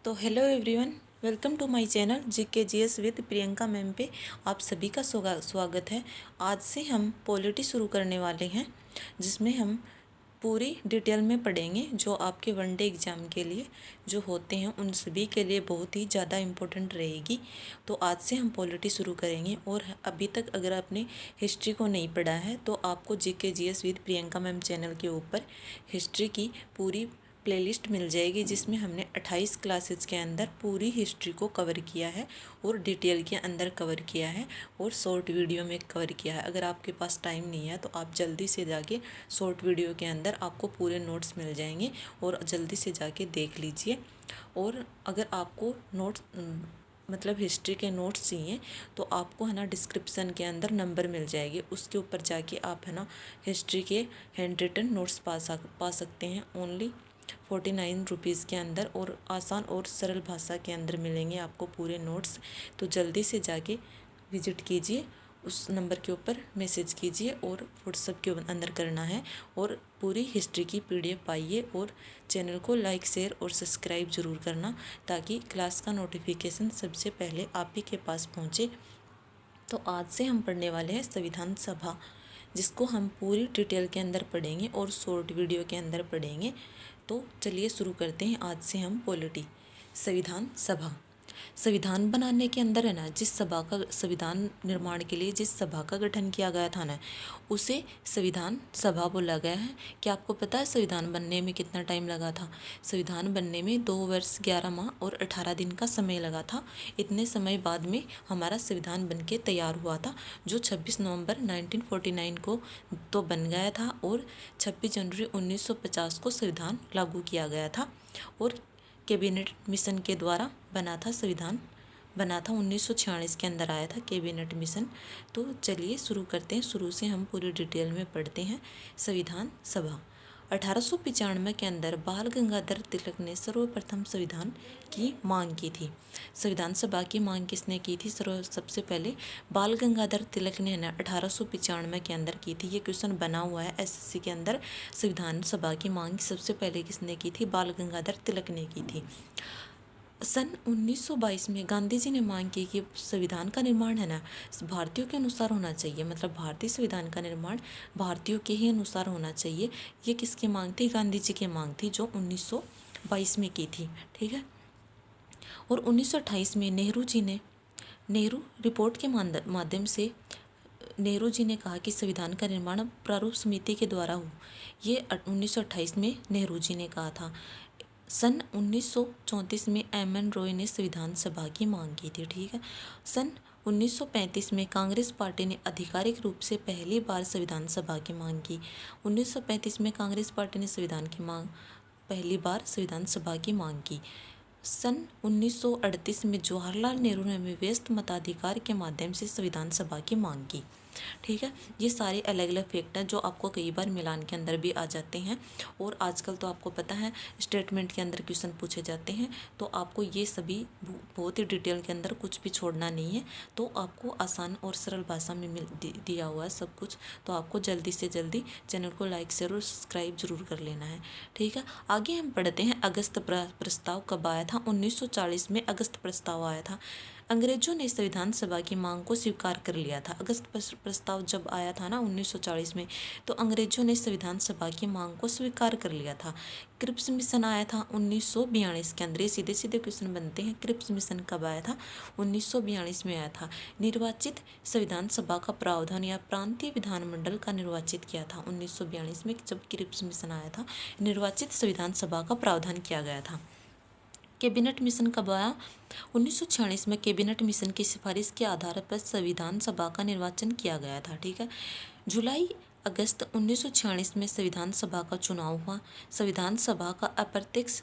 तो hello everyone, welcome to my channel GKGS with Priyanka ma'am पे आप सभी का स्वागत है। आज से हम पॉलिटी शुरू करने वाले हैं, जिसमें हम पूरी डिटेल में पढ़ेंगे जो आपके वनडे एग्ज़ाम के लिए जो होते हैं उन सभी के लिए बहुत ही ज़्यादा इम्पोर्टेंट रहेगी। तो आज से हम पॉलिटी शुरू करेंगे। और अभी तक अगर आपने हिस्ट्री को नहीं पढ़ा है तो आपको GKGS with Priyanka ma'am channel के ऊपर हिस्ट्री की पूरी प्लेलिस्ट मिल जाएगी, जिसमें हमने 28 क्लासेस के अंदर पूरी हिस्ट्री को कवर किया है और डिटेल के अंदर कवर किया है और शॉर्ट वीडियो में कवर किया है। अगर आपके पास टाइम नहीं है तो आप जल्दी से जाके शॉर्ट वीडियो के अंदर आपको पूरे नोट्स मिल जाएंगे और जल्दी से जाके देख लीजिए। और अगर आपको नोट्स मतलब हिस्ट्री के नोट्स चाहिए तो आपको है ना डिस्क्रिप्शन के अंदर नंबर मिल जाएगी, उसके ऊपर जाके आप है ना हिस्ट्री के हैंड रिटन नोट्स पा सकते हैं। ओनली 49 रुपीज़ के अंदर और आसान और सरल भाषा के अंदर मिलेंगे आपको पूरे नोट्स। तो जल्दी से जाके विजिट कीजिए, उस नंबर के ऊपर मैसेज कीजिए और व्हाट्सएप के अंदर करना है और पूरी हिस्ट्री की PDF पाइए। और चैनल को लाइक शेयर और सब्सक्राइब ज़रूर करना, ताकि क्लास का नोटिफिकेशन सबसे पहले आप ही के पास पहुँचे। तो आज से हम पढ़ने वाले हैं संविधान सभा, जिसको हम पूरी डिटेल के अंदर पढ़ेंगे और शॉर्ट वीडियो के अंदर पढ़ेंगे। तो चलिए शुरू करते हैं आज से हम पॉलिटी। संविधान सभा, संविधान बनाने के अंदर है ना जिस सभा का संविधान निर्माण के लिए जिस सभा का गठन किया गया था ना, उसे संविधान सभा बोला गया है। क्या आपको पता है संविधान बनने में कितना टाइम लगा था? संविधान बनने में 2 वर्ष 11 माह और 18 दिन का समय लगा था। इतने समय बाद में हमारा संविधान बन के तैयार हुआ था, जो 26 नवंबर 1949 को तो बन गया था और 26 जनवरी 1950 को संविधान लागू किया गया था। और कैबिनेट मिशन के द्वारा बना था संविधान, बना था 1946 के अंदर आया था कैबिनेट मिशन। तो चलिए शुरू करते हैं, शुरू से हम पूरी डिटेल में पढ़ते हैं। संविधान सभा 1895 के अंदर बाल गंगाधर तिलक ने सर्वप्रथम संविधान की मांग की थी। संविधान सभा की मांग किसने की थी? सबसे पहले बाल गंगाधर तिलक ने ना 1895 के अंदर की थी। ये क्वेश्चन बना हुआ है SSC के अंदर। संविधान सभा की मांग सबसे पहले किसने की थी? बाल गंगाधर तिलक ने की थी। सन 1922 में गांधी जी ने मांग की कि संविधान का निर्माण है ना भारतीयों के अनुसार होना चाहिए, मतलब भारतीय संविधान का निर्माण भारतीयों के ही अनुसार होना चाहिए। ये किसकी मांग थी? गांधी जी की मांग थी, जो 1922 में की थी। ठीक है। और 1928 में नेहरू रिपोर्ट के माध्यम से नेहरू जी ने कहा कि संविधान का निर्माण प्रारूप समिति के द्वारा हो। ये 1928 में नेहरू जी ने कहा था। सन 1934 में MN रॉय ने संविधान सभा की मांग की थी। ठीक है। सन 1935 में कांग्रेस पार्टी ने आधिकारिक रूप से पहली बार संविधान सभा की मांग की। 1935 में कांग्रेस पार्टी ने पहली बार संविधान सभा की मांग की। सन 1938 में जवाहरलाल नेहरू ने व्यस्त मताधिकार के माध्यम से संविधान सभा की मांग की। ठीक है। ये सारे अलग अलग फैक्ट हैं जो आपको कई बार मिलान के अंदर भी आ जाते हैं। और आजकल तो आपको पता है स्टेटमेंट के अंदर क्वेश्चन पूछे जाते हैं, तो आपको ये सभी बहुत ही डिटेल के अंदर कुछ भी छोड़ना नहीं है। तो आपको आसान और सरल भाषा में दिया हुआ है सब कुछ। तो आपको जल्दी से जल्दी चैनल को लाइक शेयर और सब्सक्राइब जरूर कर लेना है। ठीक है। आगे हम पढ़ते हैं। अगस्त प्रस्ताव कब आया था? 1940 में अगस्त प्रस्ताव आया था। अंग्रेजों ने संविधान सभा की मांग को स्वीकार कर लिया था। अगस्त प्रस्ताव जब आया था ना 1940 में, तो अंग्रेजों ने संविधान सभा की मांग को स्वीकार कर लिया था। क्रिप्स मिशन आया था 1942 के अंदर। ये सीधे सीधे क्वेश्चन बनते हैं। क्रिप्स मिशन कब आया था? 1942 में आया था। निर्वाचित संविधान सभा का प्रावधान या प्रांतीय विधानमंडल का निर्वाचित किया था 1942 में, जब क्रिप्स मिशन आया था। निर्वाचित संविधान सभा का प्रावधान किया गया था। कैबिनेट मिशन कब आया? 1946 में कैबिनेट मिशन की सिफारिश के आधार पर संविधान सभा का निर्वाचन किया गया था। ठीक है। जुलाई अगस्त 1946 में संविधान सभा का चुनाव हुआ। संविधान सभा का अप्रत्यक्ष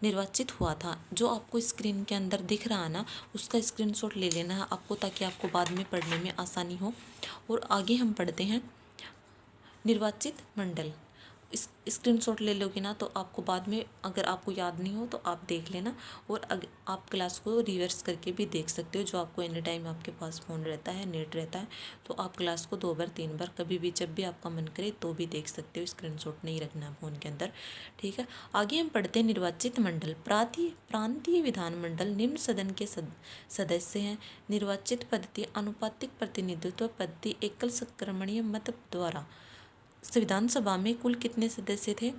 निर्वाचित हुआ था। जो आपको स्क्रीन के अंदर दिख रहा है ना, उसका स्क्रीनशॉट ले लेना है आपको, ताकि आपको बाद में पढ़ने में आसानी हो। और आगे हम पढ़ते हैं। निर्वाचित मंडल स्क्रीनशॉट ले लोगे ना तो आपको बाद में अगर आपको याद नहीं हो तो आप देख लेना, और आप क्लास को रिवर्स करके भी देख सकते हो। जो आपको एनी टाइम आपके पास फ़ोन रहता है, नेट रहता है, तो आप क्लास को 2 बार 3 बार कभी भी जब भी आपका मन करे तो भी देख सकते हो। स्क्रीनशॉट नहीं रखना है फ़ोन के अंदर, ठीक है। आगे हम पढ़ते हैं निर्वाचित मंडल। प्रांतीय विधानमंडल निम्न सदन के सदस्य हैं। निर्वाचित पद्धति आनुपातिक प्रतिनिधित्व पद्धति एकल संक्रमणीय मत द्वारा। संविधान सभा में कुल कितने सदस्य थे?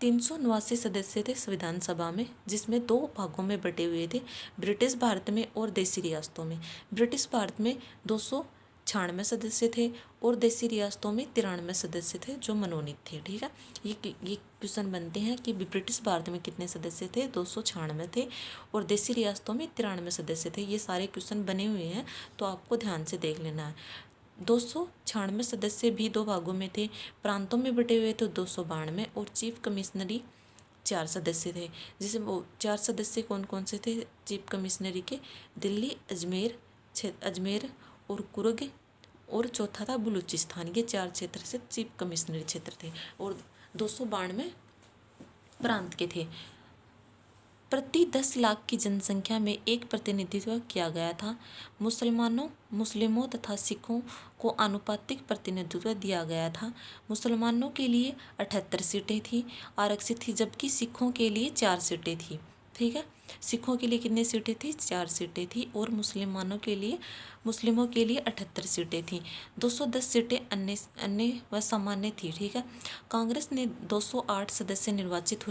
389 सदस्य थे संविधान सभा में, जिसमें 2 भागों में बटे हुए थे, ब्रिटिश भारत में और देसी रियासतों में। ब्रिटिश भारत में 296 सदस्य थे और देसी रियासतों में 93 सदस्य थे जो मनोनीत थे, ठीक है। ये क्वेश्चन बनते हैं कि ब्रिटिश भारत में कितने सदस्य थे? 296 थे और देसी रियासतों में 93 सदस्य थे। ये सारे क्वेश्चन बने हुए हैं तो आपको ध्यान से देख लेना है। 296 सदस्य भी 2 भागों में थे, प्रांतों में बटे हुए थे 292, और चीफ कमिश्नरी 4 सदस्य थे, जिसमें वो 4 सदस्य कौन कौन से थे चीफ कमिश्नरी के? दिल्ली, अजमेर और कुर्ग, और चौथा था बलूचिस्तान। ये 4 क्षेत्र से चीफ कमिश्नरी क्षेत्र थे, और 292 प्रांत के थे। प्रति 10 लाख की जनसंख्या में एक प्रतिनिधित्व किया गया था। मुस्लिमों तथा सिखों को आनुपातिक प्रतिनिधित्व दिया गया था। मुसलमानों के लिए 78 सीटें थी आरक्षित थी, जबकि सिखों के लिए 4 सीटें थी, ठीक है। सिखों के लिए कितनी सीटें थी? 4 सीटें थी, और मुस्लिमों के लिए 78 सीटें थी। 210 सीटें अन्य व सामान्य थी, ठीक है। कांग्रेस में 208 सदस्य निर्वाचित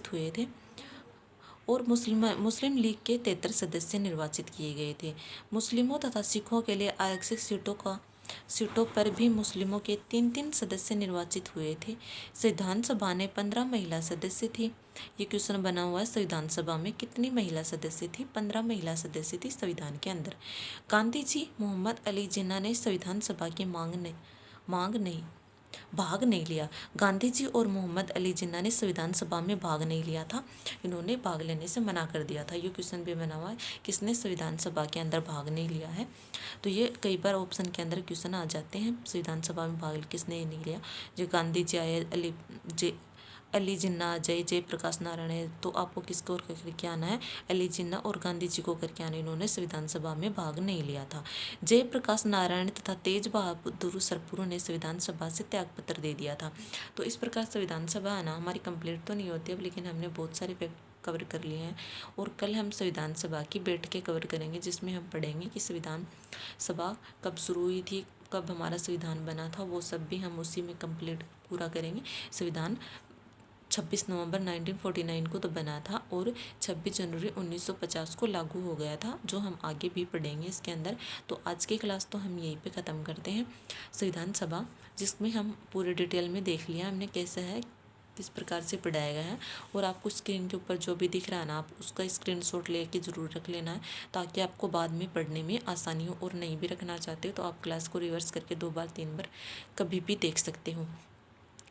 हुए थे, और मुस्लिम लीग के 73 सदस्य निर्वाचित किए गए थे। मुस्लिमों तथा सिखों के लिए आरक्षित सीटों पर भी मुस्लिमों के 3-3 सदस्य निर्वाचित हुए थे। संविधान सभा में 15 महिला सदस्य थी। ये क्वेश्चन बना हुआ है, संविधान सभा में कितनी महिला सदस्य थी? 15 महिला सदस्य थी संविधान के अंदर। गांधी जी, मोहम्मद अली जिन्ना ने संविधान सभा की भाग नहीं लिया। गांधी जी और मोहम्मद अली जिन्ना ने संविधान सभा में भाग नहीं लिया था, इन्होंने भाग लेने से मना कर दिया था। ये क्वेश्चन भी बना हुआ है, किसने संविधान सभा के अंदर भाग नहीं लिया है। तो ये कई बार ऑप्शन के अंदर क्वेश्चन आ जाते हैं, संविधान सभा में भाग किसने नहीं लिया। जो गांधी जी आए, अली जिन्ना जय प्रकाश नारायण है, तो आपको किसको और करके आना है? अली जिन्ना और गांधी जी को करके आना। इन्होंने संविधान सभा में भाग नहीं लिया था। जय प्रकाश नारायण तथा तेज बहादुर सरपुरों ने संविधान सभा से त्यागपत्र दे दिया था। तो इस प्रकार संविधान सभा है ना, हमारी कंप्लीट तो नहीं होती अब, लेकिन हमने बहुत सारे फैक्ट कवर कर लिए हैं, और कल हम संविधान सभा की बैठकें कवर करेंगे, जिसमें हम पढ़ेंगे कि संविधान सभा कब शुरू हुई थी, कब हमारा संविधान बना था, वो सब भी हम उसी में कंप्लीट पूरा करेंगे। संविधान 26 नवंबर 1949 को तो बना था, और 26 जनवरी 1950 को लागू हो गया था, जो हम आगे भी पढ़ेंगे इसके अंदर। तो आज की क्लास तो हम यहीं पे ख़त्म करते हैं। संविधान सभा, जिसमें हम पूरे डिटेल में देख लिया हमने कैसा है, किस प्रकार से पढ़ाया गया है, और आपको स्क्रीन के ऊपर जो भी दिख रहा है ना, आप उसका स्क्रीनशॉट लेके ज़रूर रख लेना है, ताकि आपको बाद में पढ़ने में आसानी हो। और नहीं भी रखना चाहते हो तो आप क्लास को रिवर्स करके 2 बार 3 बार कभी भी देख सकते हो।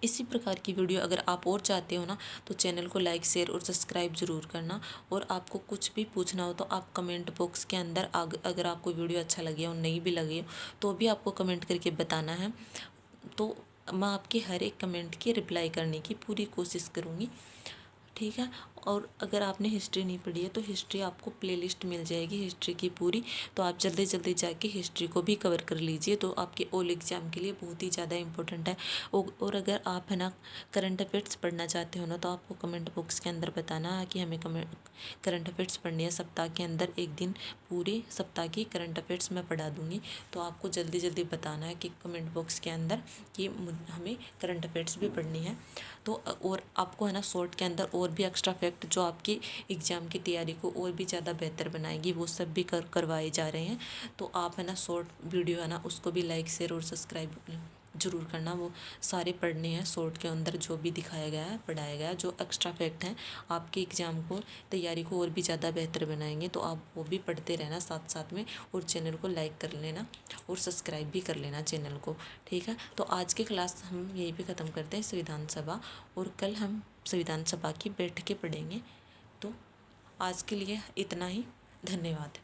इसी प्रकार की वीडियो अगर आप और चाहते हो ना, तो चैनल को लाइक, शेयर और सब्सक्राइब ज़रूर करना। और आपको कुछ भी पूछना हो तो आप कमेंट बॉक्स के अंदर अगर आपको वीडियो अच्छा लगे हो, नहीं भी लगे हो, तो भी आपको कमेंट करके बताना है। तो मैं आपके हर एक कमेंट की रिप्लाई करने की पूरी कोशिश करूँगी, ठीक है। और अगर आपने हिस्ट्री नहीं पढ़ी है तो हिस्ट्री आपको प्लेलिस्ट मिल जाएगी हिस्ट्री की पूरी, तो आप जल्दी जल्दी जाके हिस्ट्री को भी कवर कर लीजिए, तो आपके ऑल एग्ज़ाम के लिए बहुत ही ज़्यादा इंपॉर्टेंट है। और अगर आप है ना करंट अफेयर्स पढ़ना चाहते हो ना, तो आपको कमेंट बॉक्स के अंदर बताना है कि हमें करंट अफेयर्स पढ़नी है। सप्ताह के अंदर एक दिन पूरे सप्ताह की करंट अफेयर्स मैं पढ़ा दूँगी, तो आपको जल्दी जल्दी बताना है कि कमेंट बॉक्स के अंदर कि हमें करंट अफेयर्स भी पढ़नी है। तो और आपको है ना शॉर्ट के अंदर और भी एक्स्ट्रा फैक्ट जो आपकी एग्ज़ाम की तैयारी को और भी ज़्यादा बेहतर बनाएगी, वो सब भी करवाए जा रहे हैं। तो आप है ना शॉर्ट वीडियो है ना, उसको भी लाइक, शेयर और सब्सक्राइब ज़रूर करना। वो सारे पढ़ने हैं शॉर्ट के अंदर, जो भी दिखाया गया है, पढ़ाया गया है, जो एक्स्ट्रा फैक्ट हैं आपके एग्ज़ाम को तैयारी को और भी ज़्यादा बेहतर बनाएंगे। तो आप वो भी पढ़ते रहना साथ साथ में, और चैनल को लाइक कर लेना और सब्सक्राइब भी कर लेना चैनल को, ठीक है। तो आज की क्लास हम यहीं पे ख़त्म करते हैं, संविधान सभा, और कल हम संविधान सभा की बैठकें पढ़ेंगे। तो आज के लिए इतना ही, धन्यवाद।